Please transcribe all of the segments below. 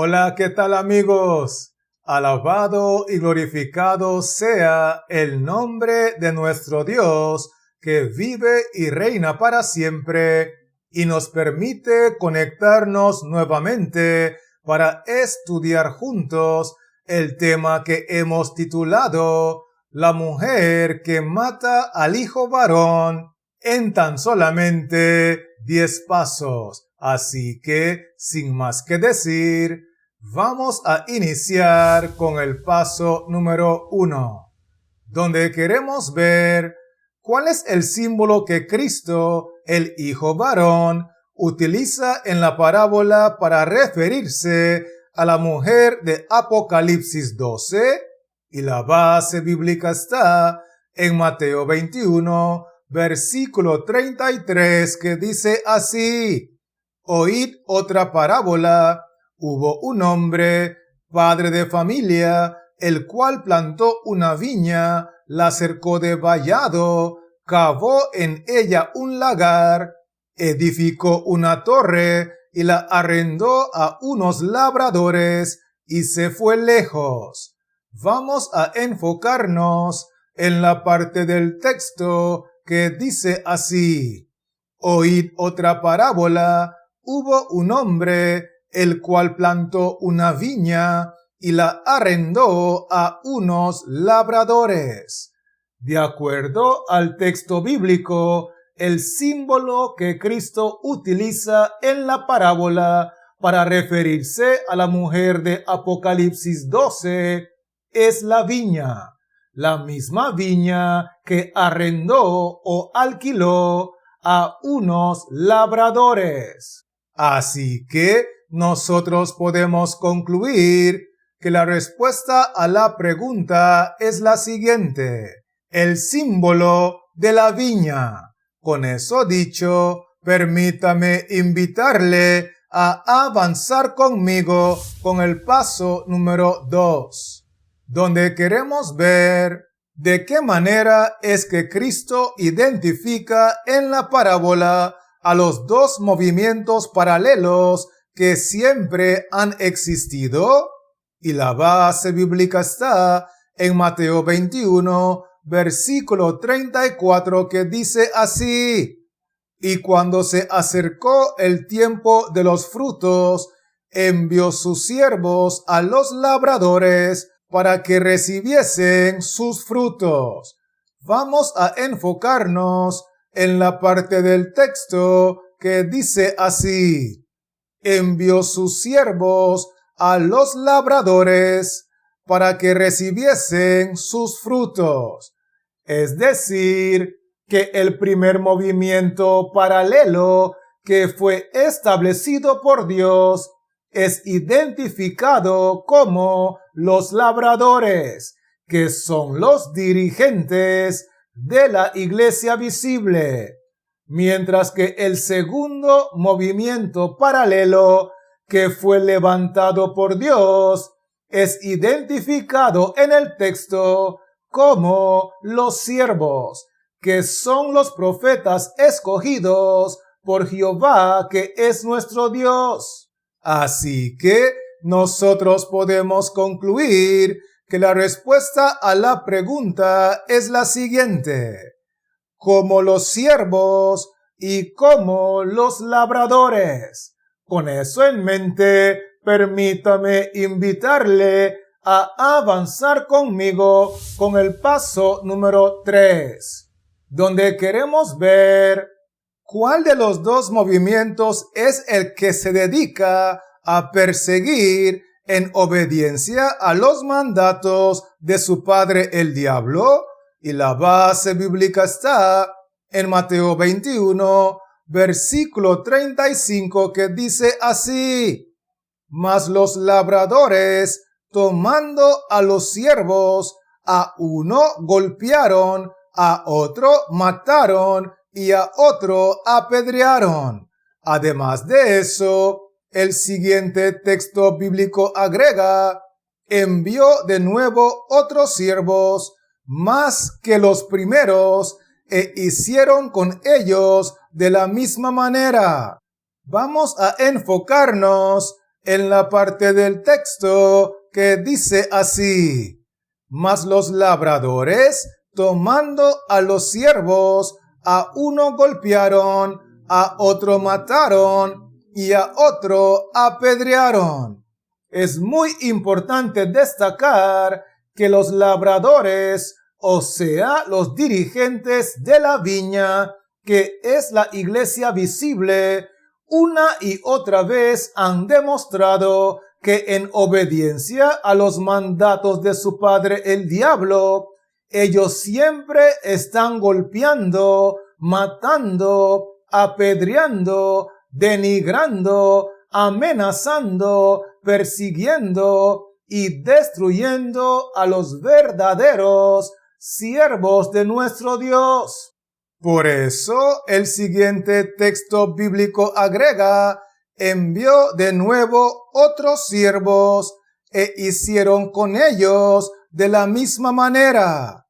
Hola, ¿qué tal amigos? Alabado y glorificado sea el nombre de nuestro Dios, que vive y reina para siempre y nos permite conectarnos nuevamente para estudiar juntos el tema que hemos titulado La mujer que mata al hijo varón en tan solamente 10 pasos. Así que, sin más que decir, vamos a iniciar con el paso número 1, donde queremos ver cuál es el símbolo que Cristo, el Hijo varón, utiliza en la parábola para referirse a la mujer de Apocalipsis 12, y la base bíblica está en Mateo 21, versículo 33, que dice así: Oíd otra parábola. Hubo un hombre, padre de familia, el cual plantó una viña, la cercó de vallado, cavó en ella un lagar, edificó una torre y la arrendó a unos labradores y se fue lejos. Vamos a enfocarnos en la parte del texto que dice así: Oíd otra parábola. Hubo un hombre, el cual plantó una viña y la arrendó a unos labradores. De acuerdo al texto bíblico, el símbolo que Cristo utiliza en la parábola para referirse a la mujer de Apocalipsis 12 es la viña, la misma viña que arrendó o alquiló a unos labradores. Así que nosotros podemos concluir que la respuesta a la pregunta es la siguiente: el símbolo de la viña. Con eso dicho, permítame invitarle a avanzar conmigo con el paso número 2, donde queremos ver de qué manera es que Cristo identifica en la parábola a los dos movimientos paralelos que siempre han existido, y la base bíblica está en Mateo 21, versículo 34, que dice así: Y cuando se acercó el tiempo de los frutos, envió sus siervos a los labradores para que recibiesen sus frutos. Vamos a enfocarnos en la parte del texto que dice así: envió sus siervos a los labradores para que recibiesen sus frutos. Es decir, que el primer movimiento paralelo que fue establecido por Dios es identificado como los labradores, que son los dirigentes de la iglesia visible, mientras que el segundo movimiento paralelo que fue levantado por Dios es identificado en el texto como los siervos, que son los profetas escogidos por Jehová, que es nuestro Dios. Así que nosotros podemos concluir que la respuesta a la pregunta es la siguiente: como los siervos y como los labradores. Con eso en mente, permítame invitarle a avanzar conmigo con el paso número 3, donde queremos ver cuál de los dos movimientos es el que se dedica a perseguir en obediencia a los mandatos de su padre el diablo. Y la base bíblica está en Mateo 21, versículo 35, que dice así: Mas los labradores, tomando a los siervos, a uno golpearon, a otro mataron y a otro apedrearon. Además de eso, el siguiente texto bíblico agrega: envió de nuevo otros siervos, más que los primeros, e hicieron con ellos de la misma manera. Vamos a enfocarnos en la parte del texto que dice así: mas los labradores, tomando a los siervos, a uno golpearon, a otro mataron y a otro apedrearon. Es muy importante destacar que los labradores, o sea, los dirigentes de la viña, que es la iglesia visible, una y otra vez han demostrado que en obediencia a los mandatos de su padre el diablo, ellos siempre están golpeando, matando, apedreando, denigrando, amenazando, persiguiendo y destruyendo a los verdaderos siervos de nuestro Dios. Por eso, el siguiente texto bíblico agrega: envió de nuevo otros siervos e hicieron con ellos de la misma manera.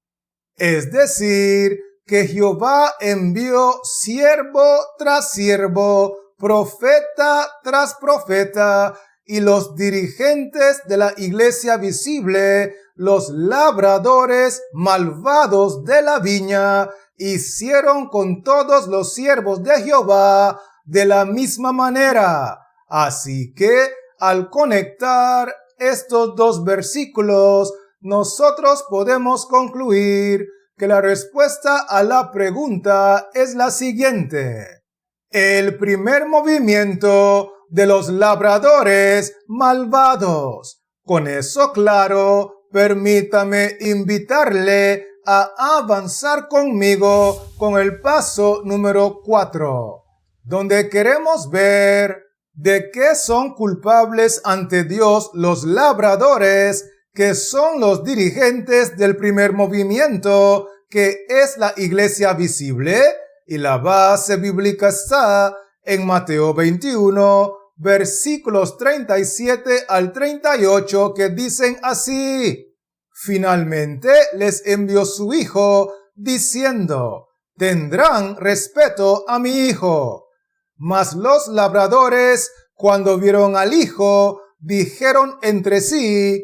Es decir, que Jehová envió siervo tras siervo, profeta tras profeta, y los dirigentes de la iglesia visible, los labradores malvados de la viña, hicieron con todos los siervos de Jehová de la misma manera. Así que, al conectar estos dos versículos, nosotros podemos concluir que la respuesta a la pregunta es la siguiente. El primer movimiento de los labradores malvados. Con eso claro, permítame invitarle a avanzar conmigo con el paso número 4, donde queremos ver de qué son culpables ante Dios los labradores, que son los dirigentes del primer movimiento, que es la iglesia visible, y la base bíblica está en Mateo 21, versículos 37 al 38, que dicen así: finalmente les envió su hijo, diciendo: tendrán respeto a mi hijo. Mas los labradores, cuando vieron al hijo, dijeron entre sí: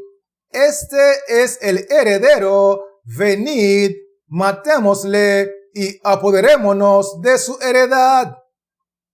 este es el heredero, venid, matémosle y apoderémonos de su heredad.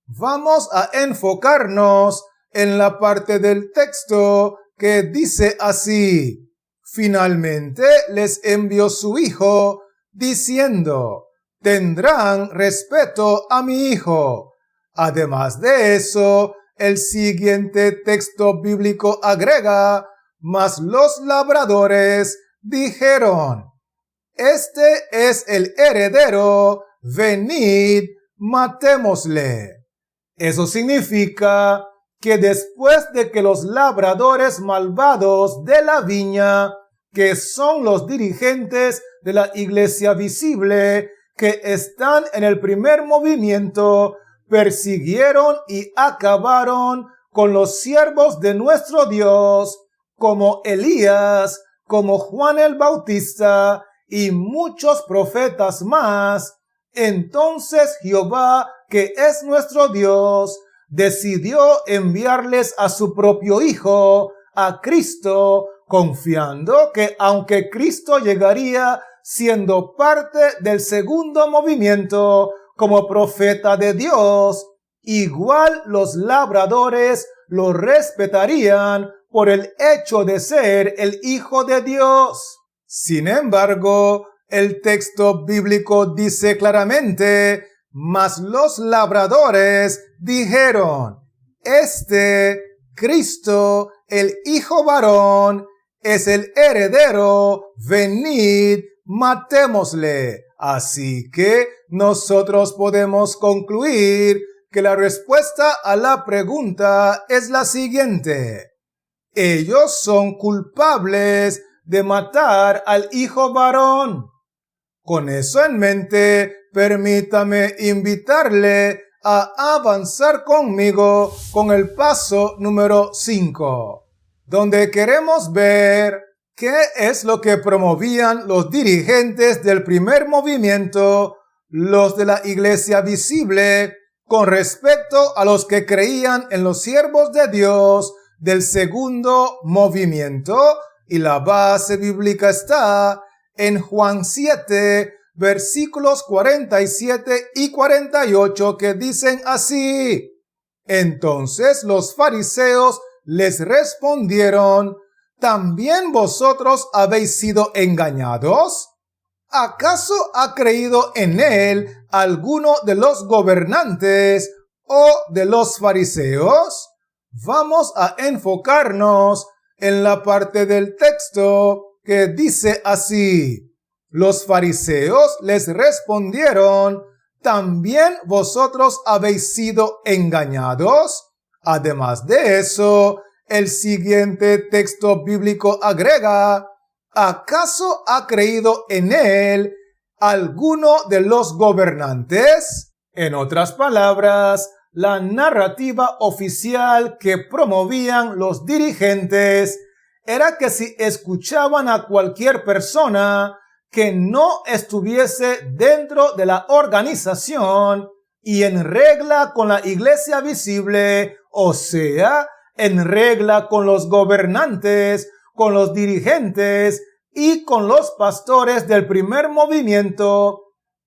Vamos a enfocarnos en la parte del texto que dice así: finalmente les envió su hijo, diciendo: tendrán respeto a mi hijo. Además de eso, el siguiente texto bíblico agrega: mas los labradores dijeron: este es el heredero, venid, matémosle. Eso significa que después de que los labradores malvados de la viña, que son los dirigentes de la iglesia visible, que están en el primer movimiento, persiguieron y acabaron con los siervos de nuestro Dios, como Elías, como Juan el Bautista y muchos profetas más, entonces Jehová, que es nuestro Dios, decidió enviarles a su propio Hijo, a Cristo, confiando que aunque Cristo llegaría siendo parte del segundo movimiento como profeta de Dios, igual los labradores lo respetarían por el hecho de ser el Hijo de Dios. Sin embargo, el texto bíblico dice claramente: mas los labradores dijeron: este, Cristo, el Hijo varón, es el heredero, venid, matémosle. Así que nosotros podemos concluir que la respuesta a la pregunta es la siguiente: ellos son culpables de matar al hijo varón. Con eso en mente, permítame invitarle a avanzar conmigo con el paso número 5, donde queremos ver qué es lo que promovían los dirigentes del primer movimiento, los de la iglesia visible, con respecto a los que creían en los siervos de Dios, del segundo movimiento, y la base bíblica está en Juan 7, versículos 47 y 48, que dicen así: Entonces los fariseos les respondieron: ¿También vosotros habéis sido engañados? ¿Acaso ha creído en él alguno de los gobernantes o de los fariseos? Vamos a enfocarnos en la parte del texto que dice así: Los fariseos les respondieron: ¿También vosotros habéis sido engañados? Además de eso, el siguiente texto bíblico agrega: ¿Acaso ha creído en él alguno de los gobernantes? En otras palabras, la narrativa oficial que promovían los dirigentes era que si escuchaban a cualquier persona que no estuviese dentro de la organización y en regla con la iglesia visible, o sea, en regla con los gobernantes, con los dirigentes y con los pastores del primer movimiento,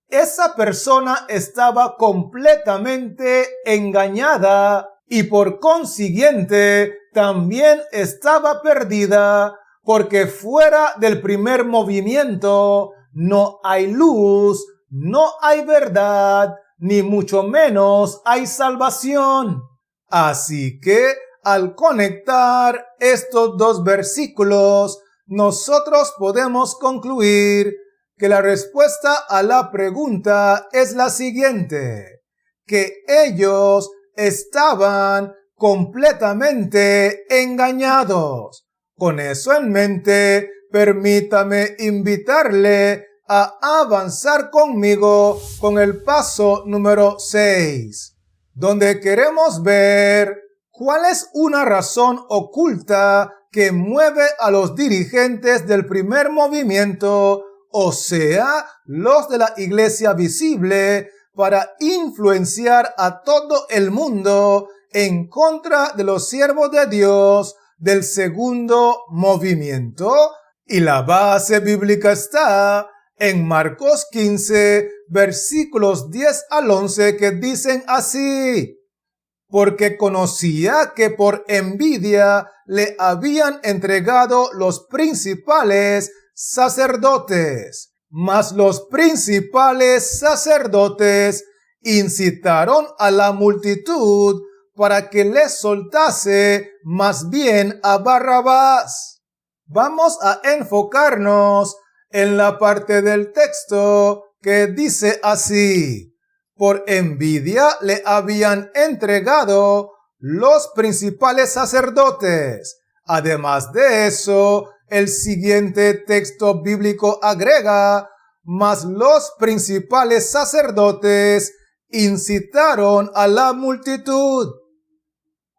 esa persona estaba completamente engañada y por consiguiente también estaba perdida, porque fuera del primer movimiento no hay luz, no hay verdad, ni mucho menos hay salvación. Así que al conectar estos dos versículos, nosotros podemos concluir que la respuesta a la pregunta es la siguiente: que ellos estaban completamente engañados. Con eso en mente, permítame invitarle a avanzar conmigo con el paso número 6, donde queremos ver cuál es una razón oculta que mueve a los dirigentes del primer movimiento, o sea, los de la iglesia visible, para influenciar a todo el mundo en contra de los siervos de Dios del segundo movimiento. Y la base bíblica está en Marcos 15, versículos 10 al 11, que dicen así: Porque conocía que por envidia le habían entregado los principales sacerdotes. Mas los principales sacerdotes incitaron a la multitud para que les soltase más bien a Barrabás. Vamos a enfocarnos en la parte del texto que dice así: Por envidia le habían entregado los principales sacerdotes. Además de eso, el siguiente texto bíblico agrega: mas los principales sacerdotes incitaron a la multitud.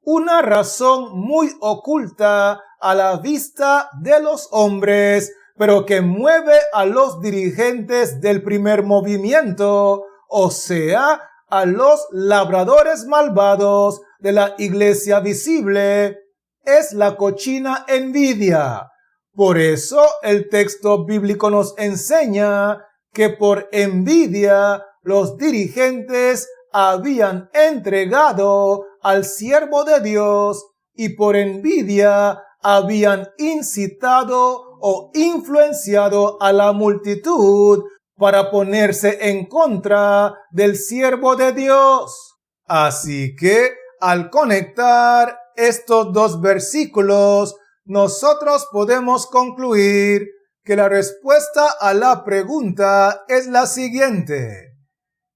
Una razón muy oculta a la vista de los hombres, pero que mueve a los dirigentes del primer movimiento, o sea, a los labradores malvados de la iglesia visible, es la cochina envidia. Por eso el texto bíblico nos enseña que por envidia los dirigentes habían entregado al siervo de Dios y por envidia habían incitado o influenciado a la multitud para ponerse en contra del siervo de Dios. Así que al conectar estos dos versículos, nosotros podemos concluir que la respuesta a la pregunta es la siguiente: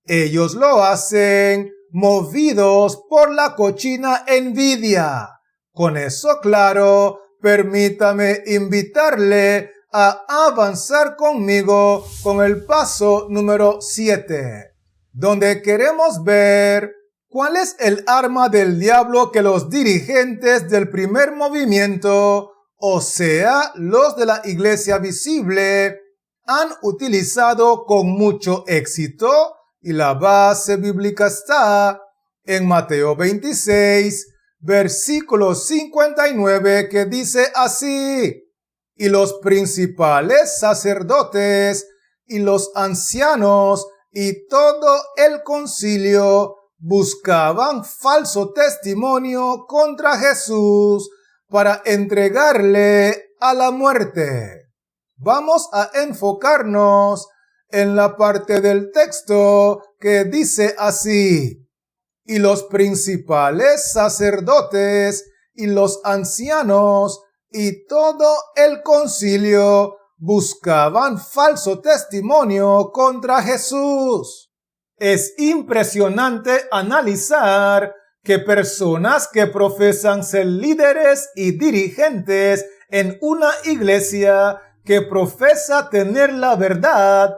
ellos lo hacen movidos por la cochina envidia. Con eso claro, permítame invitarle a avanzar conmigo con el paso número 7, donde queremos ver cuál es el arma del diablo que los dirigentes del primer movimiento, o sea, los de la iglesia visible, han utilizado con mucho éxito. Y la base bíblica está en Mateo 26, versículo 59, que dice así: y los principales sacerdotes y los ancianos y todo el concilio buscaban falso testimonio contra Jesús para entregarle a la muerte. Vamos a enfocarnos en la parte del texto que dice así: y los principales sacerdotes y los ancianos y todo el concilio buscaban falso testimonio contra Jesús. Es impresionante analizar que personas que profesan ser líderes y dirigentes en una iglesia que profesa tener la verdad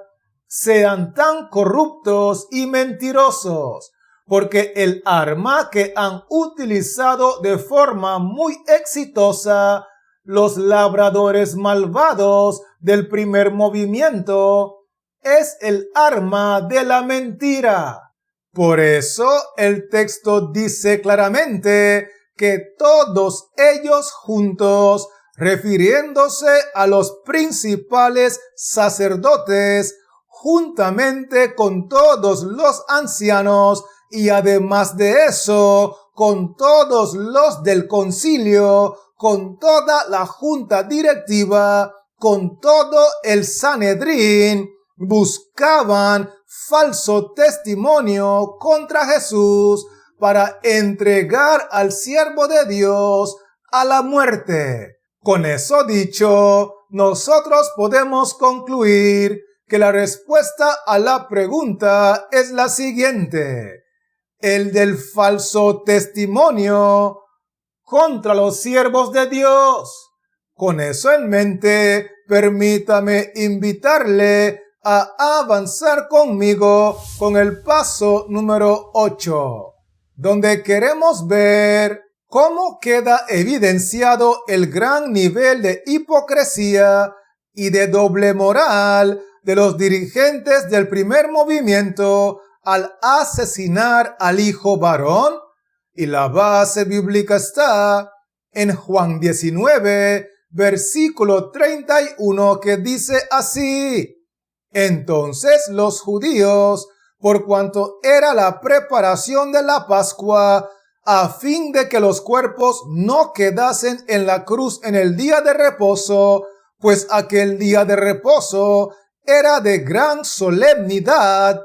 sean tan corruptos y mentirosos, porque el arma que han utilizado de forma muy exitosa los labradores malvados del primer movimiento es el arma de la mentira. Por eso el texto dice claramente que todos ellos juntos, refiriéndose a los principales sacerdotes, juntamente con todos los ancianos y además de eso, con todos los del concilio, con toda la junta directiva, con todo el Sanedrín, buscaban falso testimonio contra Jesús para entregar al siervo de Dios a la muerte. Con eso dicho, nosotros podemos concluir que la respuesta a la pregunta es la siguiente: el del falso testimonio contra los siervos de Dios. Con eso en mente, permítame invitarle a avanzar conmigo con el paso número 8, donde queremos ver cómo queda evidenciado el gran nivel de hipocresía y de doble moral de los dirigentes del primer movimiento al asesinar al hijo varón. Y la base bíblica está en Juan 19, versículo 31, que dice así: entonces los judíos, por cuanto era la preparación de la Pascua, a fin de que los cuerpos no quedasen en la cruz en el día de reposo, pues aquel día de reposo era de gran solemnidad,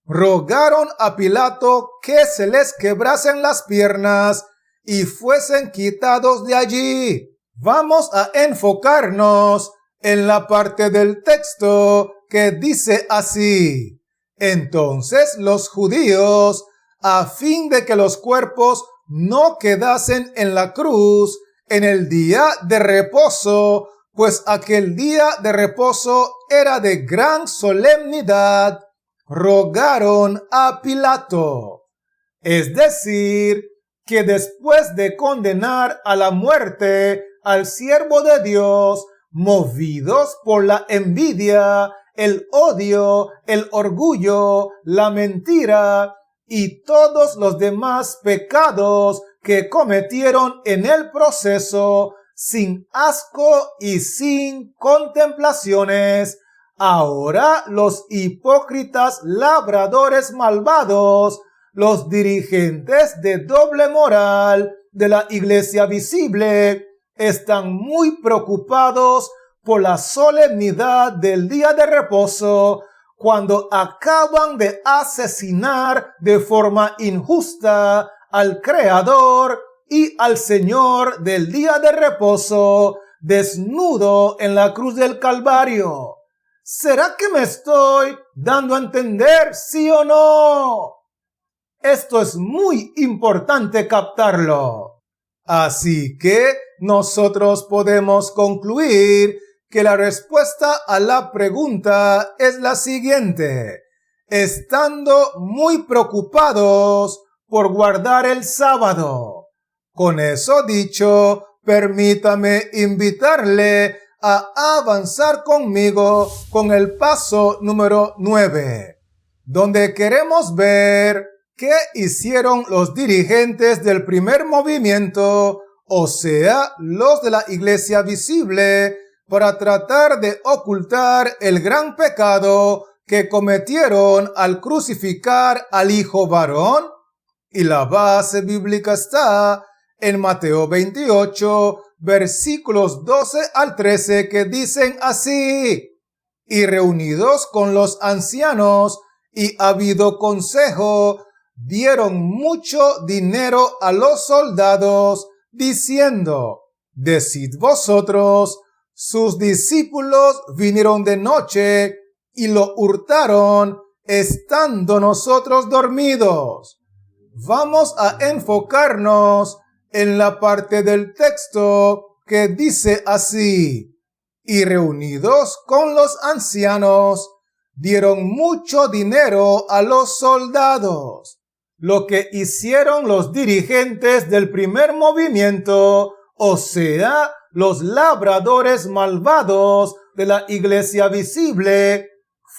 rogaron a Pilato que se les quebrasen las piernas y fuesen quitados de allí. Vamos a enfocarnos en la parte del texto que dice así: entonces los judíos, a fin de que los cuerpos no quedasen en la cruz en el día de reposo, pues aquel día de reposo era de gran solemnidad, rogaron a Pilato. Es decir, que después de condenar a la muerte al siervo de Dios, movidos por la envidia, el odio, el orgullo, la mentira y todos los demás pecados que cometieron en el proceso, sin asco y sin contemplaciones, ahora los hipócritas labradores malvados, los dirigentes de doble moral de la iglesia visible, están muy preocupados por la solemnidad del día de reposo, cuando acaban de asesinar de forma injusta al Creador y al Señor del día de reposo, desnudo en la cruz del Calvario. ¿Será que me estoy dando a entender, sí o no? Esto es muy importante captarlo. Así que nosotros podemos concluir que la respuesta a la pregunta es la siguiente: estando muy preocupados por guardar el sábado. Con eso dicho, permítame invitarle a avanzar conmigo con el paso número 9, donde queremos ver ¿Qué hicieron los dirigentes del primer movimiento, o sea, los de la iglesia visible, para tratar de ocultar el gran pecado que cometieron al crucificar al hijo varón? Y la base bíblica está en Mateo 28, versículos 12 al 13, que dicen así: y reunidos con los ancianos y habido consejo, dieron mucho dinero a los soldados, diciendo: decid vosotros, sus discípulos vinieron de noche y lo hurtaron, estando nosotros dormidos. Vamos a enfocarnos en la parte del texto que dice así: y reunidos con los ancianos, dieron mucho dinero a los soldados. Lo que hicieron los dirigentes del primer movimiento, o sea, los labradores malvados de la iglesia visible,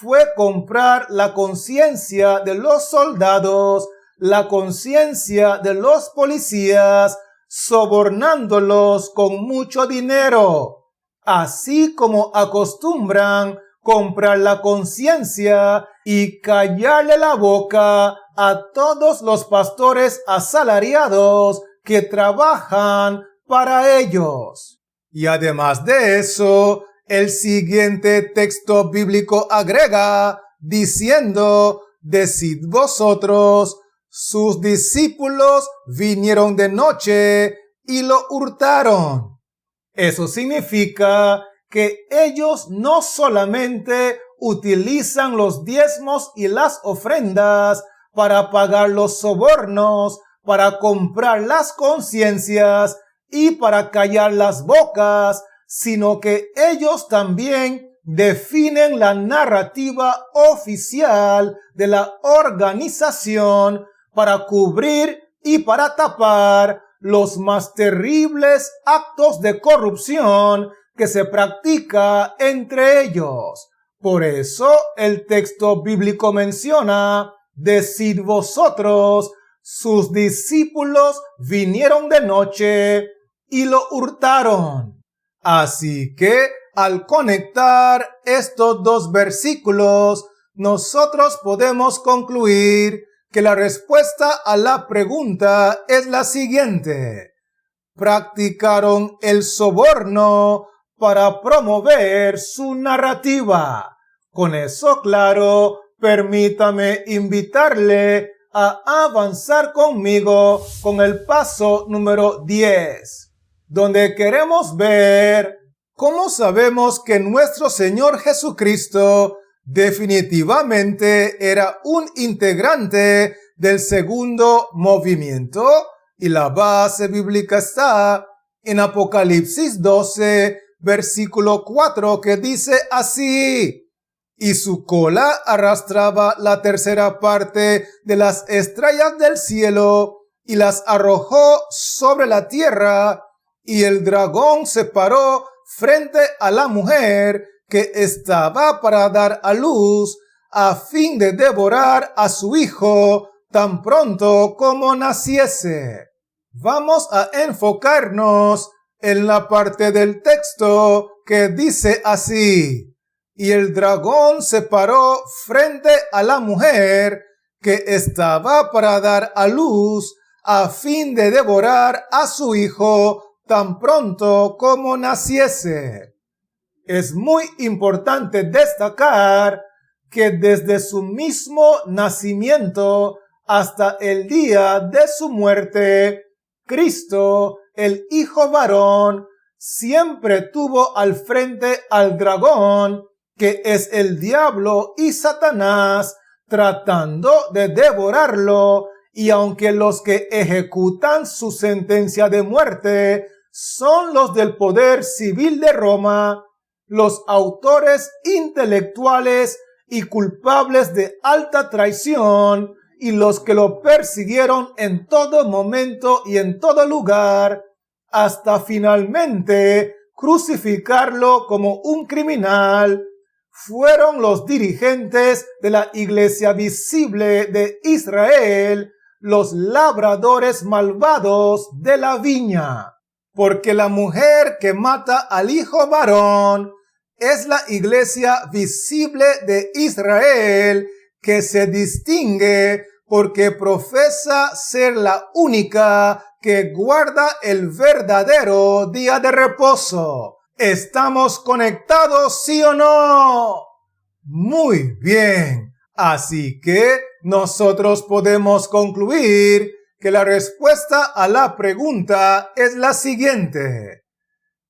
fue comprar la conciencia de los soldados, la conciencia de los policías, sobornándolos con mucho dinero. Así como acostumbran comprar la conciencia y callarle la boca a todos los pastores asalariados que trabajan para ellos. Y además de eso, el siguiente texto bíblico agrega, diciendo: decid vosotros, sus discípulos vinieron de noche y lo hurtaron. Eso significa que ellos no solamente utilizan los diezmos y las ofrendas para pagar los sobornos, para comprar las conciencias y para callar las bocas, sino que ellos también definen la narrativa oficial de la organización para cubrir y para tapar los más terribles actos de corrupción que se practica entre ellos. Por eso el texto bíblico menciona: decid vosotros, sus discípulos vinieron de noche y lo hurtaron. Así que al conectar estos dos versículos, nosotros podemos concluir que la respuesta a la pregunta es la siguiente: practicaron el soborno para promover su narrativa. Con eso claro, permítame invitarle a avanzar conmigo con el paso número 10, donde queremos ver cómo sabemos que nuestro Señor Jesucristo definitivamente era un integrante del segundo movimiento. Y la base bíblica está en Apocalipsis 12, versículo 4, que dice así: y su cola arrastraba la tercera parte de las estrellas del cielo y las arrojó sobre la tierra, y el dragón se paró frente a la mujer que estaba para dar a luz, a fin de devorar a su hijo tan pronto como naciese. Vamos a enfocarnos en la parte del texto que dice así: y el dragón se paró frente a la mujer que estaba para dar a luz, a fin de devorar a su hijo tan pronto como naciese. Es muy importante destacar que desde su mismo nacimiento hasta el día de su muerte, Cristo, el Hijo varón, siempre tuvo al frente al dragón, que es el diablo y Satanás, tratando de devorarlo, y aunque los que ejecutan su sentencia de muerte son los del poder civil de Roma, los autores intelectuales y culpables de alta traición, y los que lo persiguieron en todo momento y en todo lugar, hasta finalmente crucificarlo como un criminal, fueron los dirigentes de la iglesia visible de Israel, los labradores malvados de la viña. Porque la mujer que mata al hijo varón es la iglesia visible de Israel, que se distingue porque profesa ser la única que guarda el verdadero día de reposo. ¿Estamos conectados, sí o no? Muy bien. Así que nosotros podemos concluir que la respuesta a la pregunta es la siguiente.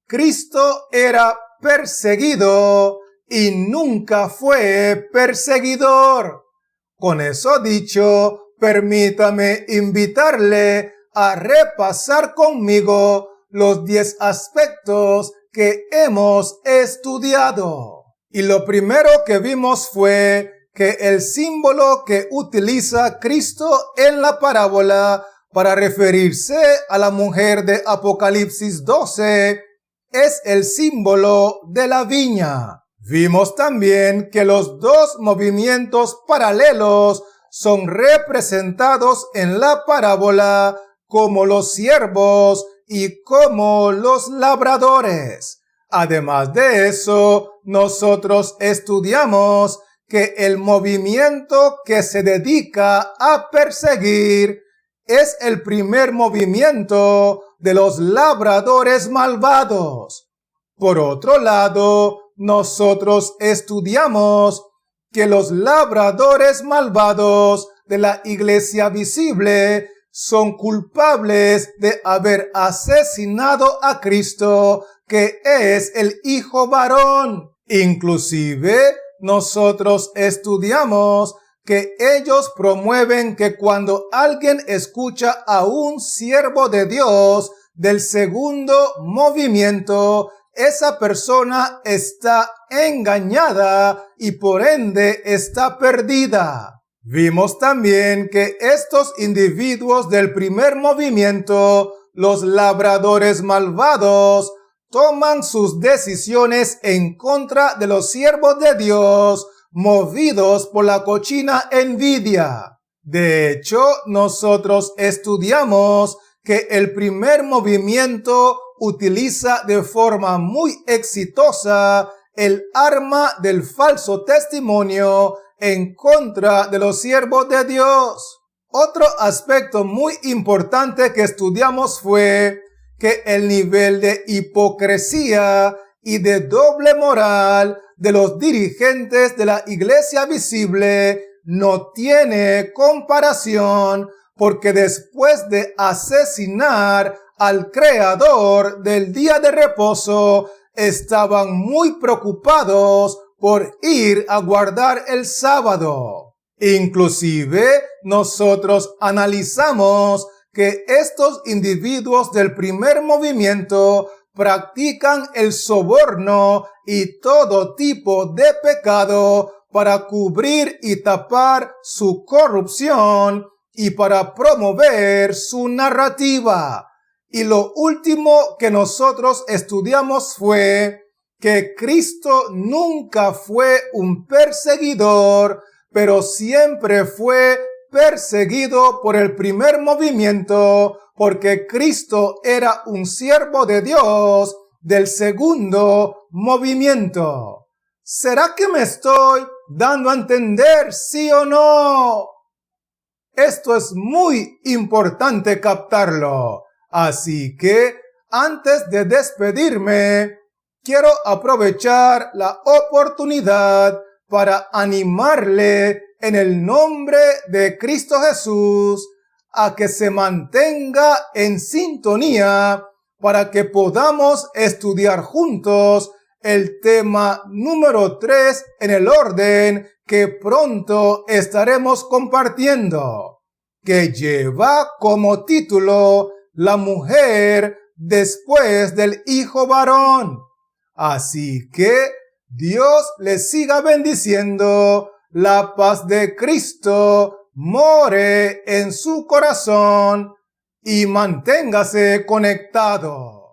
Cristo era perseguido y nunca fue perseguidor. Con eso dicho, permítame invitarle a repasar conmigo los 10 aspectos que hemos estudiado. Y lo primero que vimos fue que el símbolo que utiliza Cristo en la parábola para referirse a la mujer de Apocalipsis 12 es el símbolo de la viña. Vimos también que los dos movimientos paralelos son representados en la parábola como los siervos y como los labradores. Además de eso, nosotros estudiamos que el movimiento que se dedica a perseguir es el primer movimiento de los labradores malvados. Por otro lado, nosotros estudiamos que los labradores malvados de la iglesia visible son culpables de haber asesinado a Cristo, que es el hijo varón. Inclusive, nosotros estudiamos que ellos promueven que cuando alguien escucha a un siervo de Dios del segundo movimiento, esa persona está engañada y por ende está perdida. Vimos también que estos individuos del primer movimiento, los labradores malvados, toman sus decisiones en contra de los siervos de Dios, movidos por la cochina envidia. De hecho, nosotros estudiamos que el primer movimiento utiliza de forma muy exitosa el arma del falso testimonio en contra de los siervos de Dios. Otro aspecto muy importante que estudiamos fue que el nivel de hipocresía y de doble moral de los dirigentes de la iglesia visible no tiene comparación, porque después de asesinar al creador del día de reposo, estaban muy preocupados por ir a guardar el sábado. Inclusive, nosotros analizamos que estos individuos del primer movimiento practican el soborno y todo tipo de pecado para cubrir y tapar su corrupción y para promover su narrativa. Y lo último que nosotros estudiamos fue que Cristo nunca fue un perseguidor, pero siempre fue perseguido por el primer movimiento, porque Cristo era un siervo de Dios del segundo movimiento. ¿Será que me estoy dando a entender, sí o no? Esto es muy importante captarlo. Así que, antes de despedirme, quiero aprovechar la oportunidad para animarle en el nombre de Cristo Jesús a que se mantenga en sintonía para que podamos estudiar juntos el tema número 3 en el orden que pronto estaremos compartiendo, que lleva como título La mujer después del hijo varón. Así que Dios les siga bendiciendo. La paz de Cristo more en su corazón y manténgase conectado.